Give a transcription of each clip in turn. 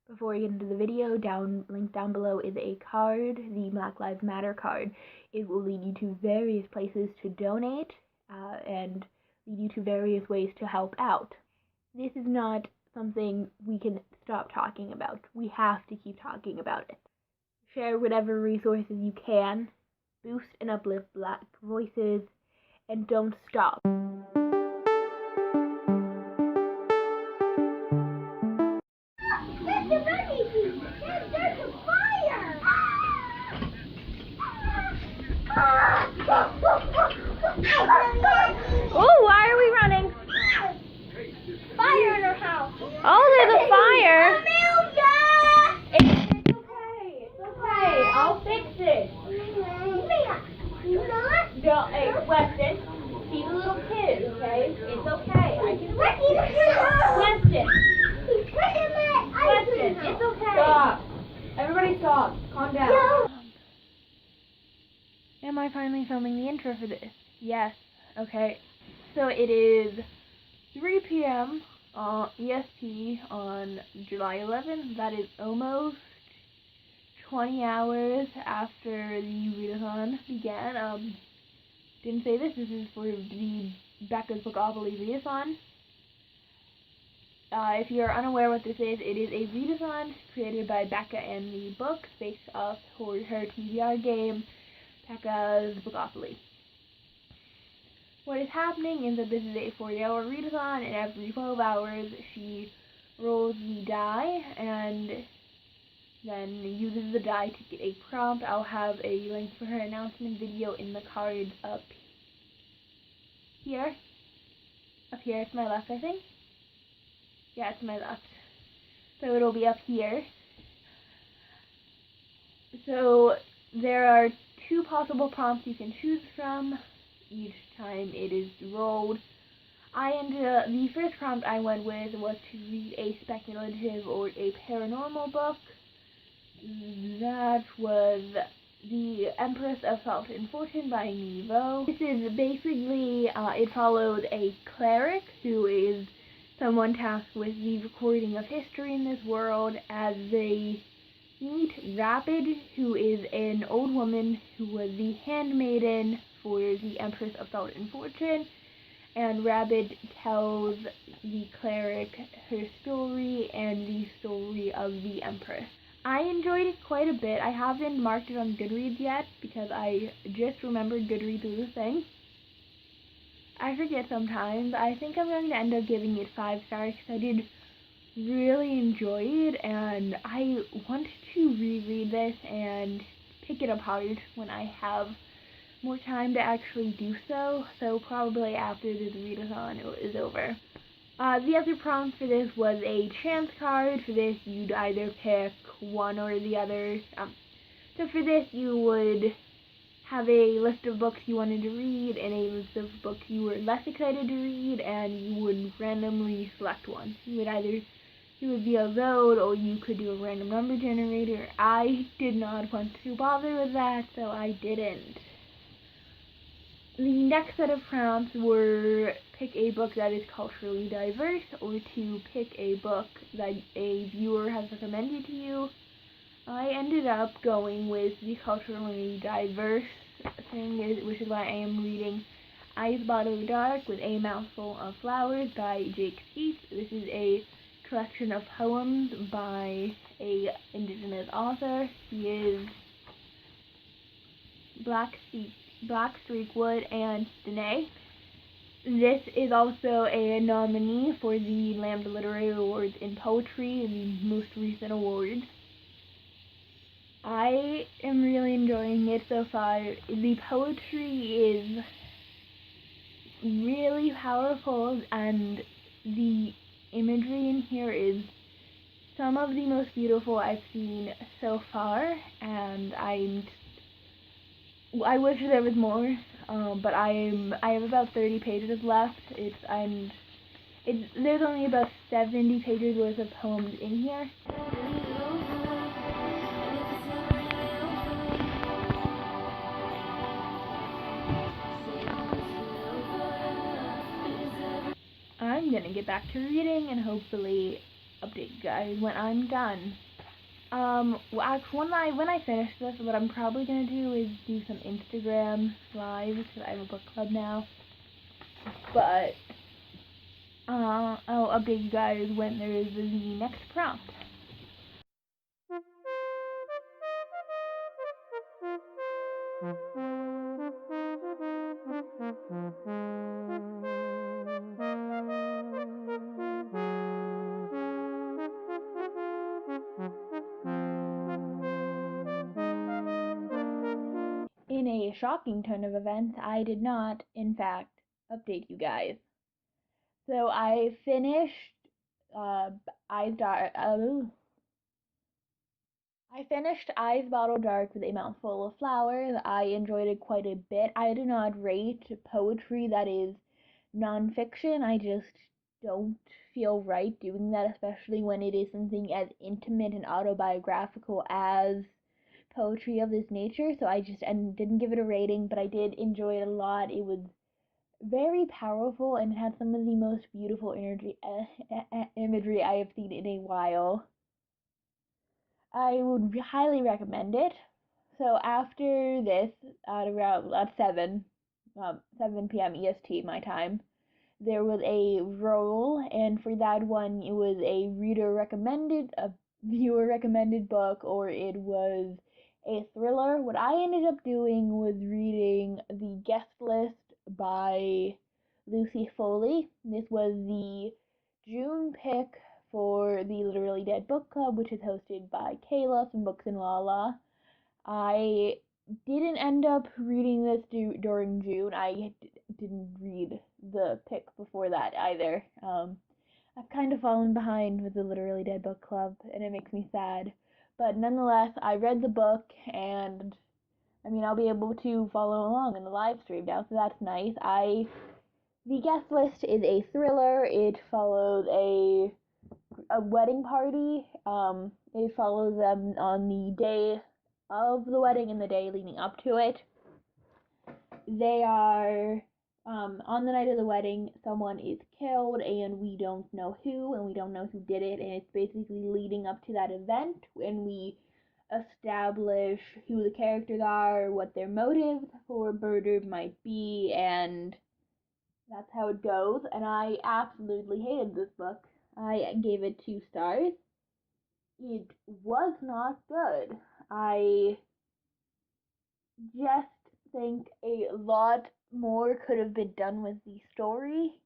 Before we get into the video, link down below is a card, the Black Lives Matter card. It will lead you to various places to donate and lead you to various ways to help out. This is not something we can stop talking about. We have to keep talking about it. Share whatever resources you can, boost and uplift Black voices, and don't stop. Oh, why are we running? Fire in our house. Oh, there's a fire. Amelia! It's okay. It's okay. I'll fix it. Don't, hey, Weston, he's a little kid, okay? It's okay. I can fix it. Weston, it's okay. Stop. Everybody stop. Calm down. No. Am I finally filming the intro for this? Yes. Okay. So it is 3 p.m. EST on July 11th. That is almost 20 hours after the readathon began. Didn't say this. This is for the Becca's Bookopoly readathon. If you're unaware what this is, it is a readathon created by Becca and the books based off her TBR game, Becca's Bookopoly. What is happening is that this is a 40-hour readathon, and every 12 hours she rolls the die and then uses the die to get a prompt. I'll have a link for her announcement video in the cards up here. Up here, it's my left, I think. Yeah, it's my left. So it'll be up here. So there are 2 possible prompts you can choose from each time it is rolled. The first prompt I went with was to read a speculative or a paranormal book. That was The Empress of Salt and Fortune by Nevo. This is basically, it follows a cleric who is someone tasked with the recording of history in this world, as they meet Rapid, who is an old woman who was the handmaiden for the Empress of Salt and Fortune, and Rapid tells the cleric her story and the story of the Empress. I enjoyed it quite a bit. I haven't marked it on Goodreads yet because I just remembered Goodreads was a thing. I forget sometimes. I think I'm going to end up giving it 5 stars because I did really enjoy it, and I want to reread this and pick it apart when I have more time to actually do so, probably after this readathon is over. The other prompt for this was a chance card. For this, you'd either pick one or the other. So for this, you would have a list of books you wanted to read and a list of books you were less excited to read, and you would randomly select one. You would be a vote, or you could do a random number generator. I did not want to bother with that, so I didn't. The next set of prompts were pick a book that is culturally diverse, or to pick a book that a viewer has recommended to you. I ended up going with the culturally diverse thing, which is why I am reading Eyes Bottle Dark with a Mouthful of Flowers by Jake Skeets. This is a collection of poems by a indigenous author. He is Blackstreetwood and Danae. This is also a nominee for the Lambda Literary Awards in Poetry, the most recent awards. I am really enjoying it so far. The poetry is really powerful, and the imagery in here is some of the most beautiful I've seen so far, and I wish there was more, but I have about 30 pages left. There's only about 70 pages worth of poems in here. I'm gonna get back to reading and hopefully update you guys when I'm done. When I finish this, what I'm probably gonna do is do some Instagram lives because I have a book club now. But I'll update you guys when there is the next prompt. In a shocking turn of events, I did not, in fact, update you guys. So I finished Eyes Dark. I finished Eyes Bottle Dark with a Mouthful of Flowers. I enjoyed it quite a bit. I do not rate poetry that is nonfiction. I just don't feel right doing that, especially when it is something as intimate and autobiographical as poetry of this nature. So I just didn't give it a rating, but I did enjoy it a lot. It was very powerful and had some of the most beautiful imagery I have seen in a while. I would highly recommend it. So after this, at around 7 p.m. EST my time, there was a roll, and for that one, it was a viewer recommended book, or it was a thriller. What I ended up doing was reading The Guest List by Lucy Foley. This was the June pick for the Literally Dead Book Club, which is hosted by Kayla from Books and Lala. I didn't end up reading this during June. I didn't read the pick before that either. I've kind of fallen behind with the Literally Dead Book Club, and it makes me sad. But nonetheless, I read the book, and I'll be able to follow along in the live stream now, so that's nice. The Guest List is a thriller. It follows a wedding party. It follows them on the day of the wedding and the day leading up to it. They are on the night of the wedding, someone is killed, and we don't know who, and we don't know who did it, and it's basically leading up to that event when we establish who the characters are, what their motives for murder might be, and that's how it goes. And I absolutely hated this book. I gave it 2 stars. It was not good. I just think a lot more could have been done with the story.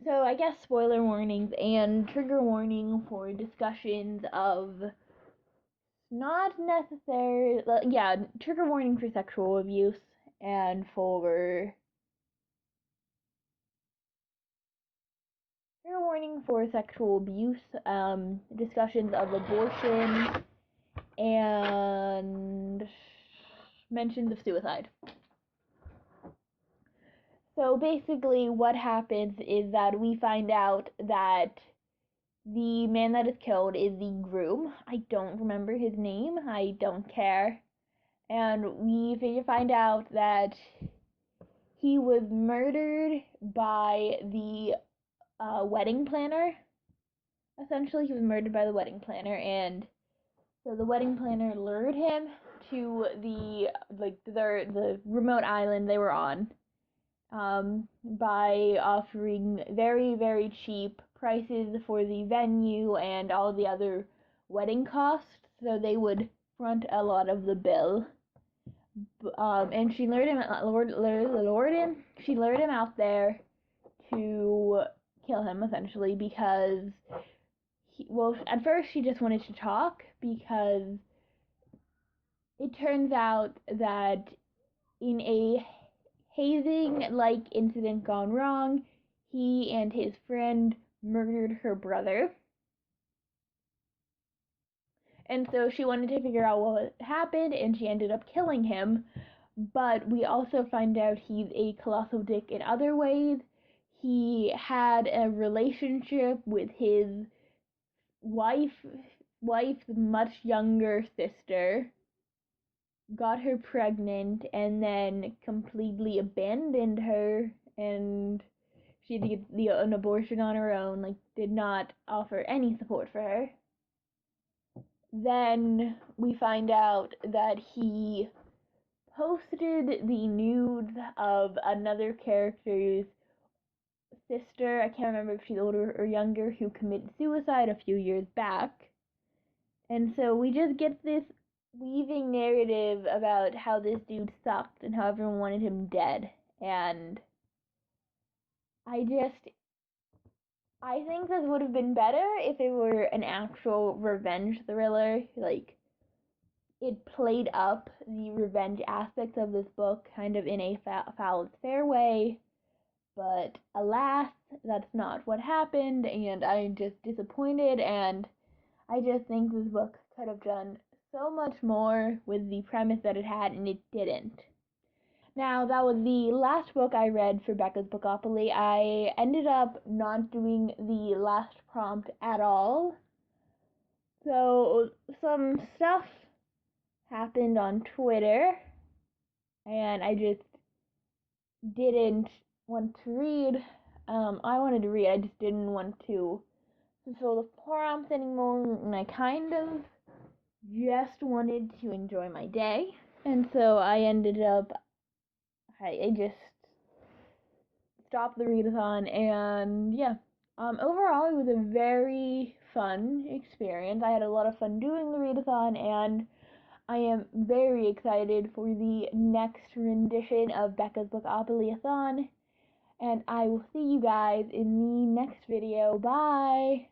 So I guess spoiler warnings and trigger warning for discussions of not necessary, trigger warning for sexual abuse and for trigger warning for sexual abuse, discussions of abortion, and mentions of suicide. So basically what happens is that we find out that the man that is killed is the groom. I don't remember his name. I don't care. And we find out that he was murdered by the wedding planner. Essentially, he was murdered by the wedding planner, and so the wedding planner lured him to the remote island they were on, by offering very, very cheap prices for the venue and all the other wedding costs, so they would front a lot of the bill. And she lured him out there to kill him, essentially, because at first she just wanted to talk, because it turns out that in a hazing-like incident gone wrong, he and his friend murdered her brother. And so she wanted to figure out what happened, and she ended up killing him. But we also find out he's a colossal dick in other ways. He had a relationship with his wife's much younger sister, got her pregnant, and then completely abandoned her, and she had to get an abortion on her own, like, did not offer any support for her. Then we find out that he posted the nudes of another character's sister, I can't remember if she's older or younger, who committed suicide a few years back. And so we just get this weaving narrative about how this dude sucked and how everyone wanted him dead. And I think this would have been better if it were an actual revenge thriller. Like, it played up the revenge aspects of this book kind of in a foul and fair way. But alas, that's not what happened, and I'm just disappointed, and I just think this book could have done so much more with the premise that it had, and it didn't. Now, that was the last book I read for Becca's Bookopoly. I ended up not doing the last prompt at all. So, some stuff happened on Twitter, and I just didn't want to read. I wanted to read, I just didn't want to fulfill the prompt anymore, and I kind of just wanted to enjoy my day. And so I ended up, I just stopped the readathon, and yeah. Overall, it was a very fun experience. I had a lot of fun doing the readathon, and I am very excited for the next rendition of Becca's Bookopoly-a-thon, and I will see you guys in the next video. Bye!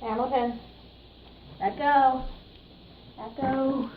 Hamilton, let go. Let go.